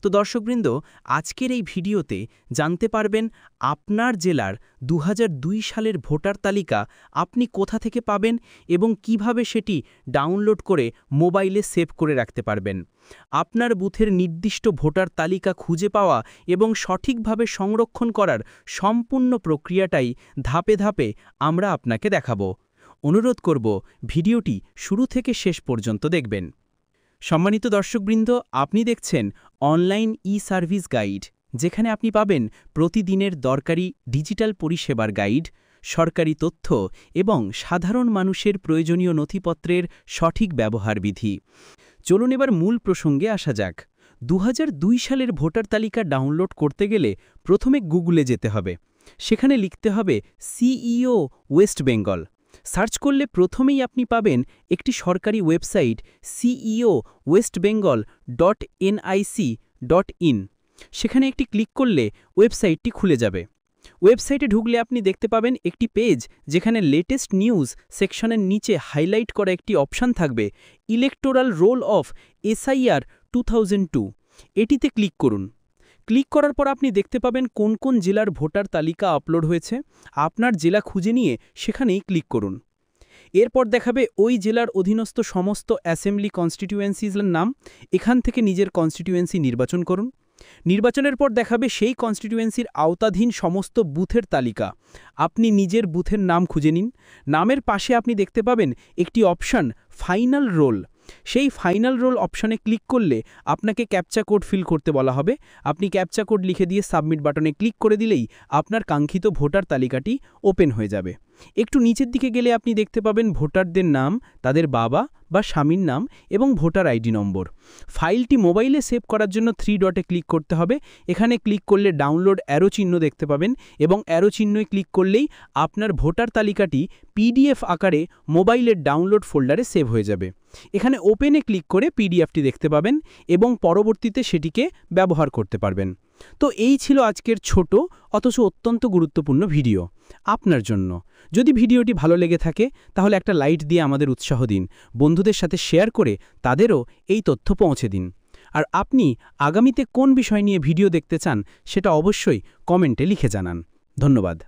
তো দর্শকবৃন্দ, আজকের এই ভিডিওতে জানতে পারবেন আপনার জেলার ২০০২ সালের ভোটার তালিকা আপনি কোথা থেকে পাবেন এবং কিভাবে সেটি ডাউনলোড করে মোবাইলে সেভ করে রাখতে পারবেন। আপনার বুথের নির্দিষ্ট ভোটার তালিকা খুঁজে পাওয়া এবং সঠিকভাবে সংরক্ষণ করার সম্পূর্ণ প্রক্রিয়াটাই ধাপে ধাপে আমরা আপনাকে দেখাবো। অনুরোধ করব ভিডিওটি শুরু থেকে শেষ পর্যন্ত দেখবেন। সম্মানিত দর্শকবৃন্দ, আপনি দেখছেন অনলাইন ই-সার্ভিস গাইড, যেখানে আপনি পাবেন প্রতিদিনের দরকারি ডিজিটাল পরিষেবার গাইড, সরকারি তথ্য এবং সাধারণ মানুষের প্রয়োজনীয় নথিপত্রের সঠিক ব্যবহার বিধি। চলুন এবার মূল প্রসঙ্গে আসা যাক। ২০০২ সালের ভোটার তালিকা ডাউনলোড করতে গেলে প্রথমে গুগলে যেতে হবে। সেখানে লিখতে হবে সিইও ওয়েস্ট বেঙ্গল। সার্চ করলে প্রথমেই আপনি পাবেন একটি সরকারি ওয়েবসাইট ceo.westbengal.nic.in। সেখানে একটি ক্লিক করলে ওয়েবসাইটটি খুলে যাবে। ওয়েবসাইটে ঢুকলে আপনি দেখতে পাবেন একটি পেজ, যেখানে লেটেস্ট নিউজ সেকশনের নিচে হাইলাইট করা একটি অপশান থাকবে, ইলেকটোরাল রোল অফ SIR 2002। এটিতে ক্লিক করুন। ক্লিক করার পর আপনি দেখতে পাবেন কোন কোন জেলার ভোটার তালিকা আপলোড হয়েছে। আপনার জেলা খুঁজে নিয়ে সেখানেই ক্লিক করুন। এরপর দেখাবে ওই জেলার অধীনস্থ সমস্ত অ্যাসেম্বলি কনস্টিটিউয়েন্সিজের নাম। এখান থেকে নিজের কনস্টিটিউয়েন্সি নির্বাচন করুন। নির্বাচনের পর দেখাবে সেই কনস্টিটিউয়েন্সির আওতাধীন সমস্ত বুথের তালিকা। আপনি নিজের বুথের নাম খুঁজে নিন। নামের পাশে আপনি দেখতে পাবেন একটি অপশান ফাইনাল রোল। সেই ফাইনাল রোল অপশানে ক্লিক করলে আপনাকে ক্যাপচা কোড ফিল করতে বলা হবে। আপনি ক্যাপচা কোড লিখে দিয়ে সাবমিট বাটনে ক্লিক করে দিলেই আপনার কাঙ্ক্ষিত ভোটার তালিকাটি ওপেন হয়ে যাবে। একটু নিচের দিকে গেলে আপনি দেখতে পাবেন ভোটারদের নাম, তাদের বাবা বা স্বামীর নাম এবং ভোটার আইডি নম্বর। ফাইলটি মোবাইলে সেভ করার জন্য 3 ডটে ক্লিক করতে হবে। এখানে ক্লিক করলে ডাউনলোড অ্যারো চিহ্ন দেখতে পাবেন এবং অ্যারো চিহ্নয় ক্লিক করলেই আপনার ভোটার তালিকাটি PDF আকারে মোবাইলের ডাউনলোড ফোল্ডারে সেভ হয়ে যাবে। এখানে ওপেনে ক্লিক করে PDFটি দেখতে পাবেন এবং পরবর্তীতে সেটিকে ব্যবহার করতে পারবেন। তো এই ছিল আজকের ছোট অথচ অত্যন্ত গুরুত্বপূর্ণ ভিডিও আপনার জন্য। যদি ভিডিওটি ভালো লেগে থাকে তাহলে একটা লাইক দিয়ে আমাদের উৎসাহ দিন, বন্ধুদের সাথে শেয়ার করে তাদেরও এই তথ্য পৌঁছে দিন। আর আপনি আগামীতে কোন বিষয় নিয়ে ভিডিও দেখতে চান সেটা অবশ্যই কমেন্টে লিখে জানান। ধন্যবাদ।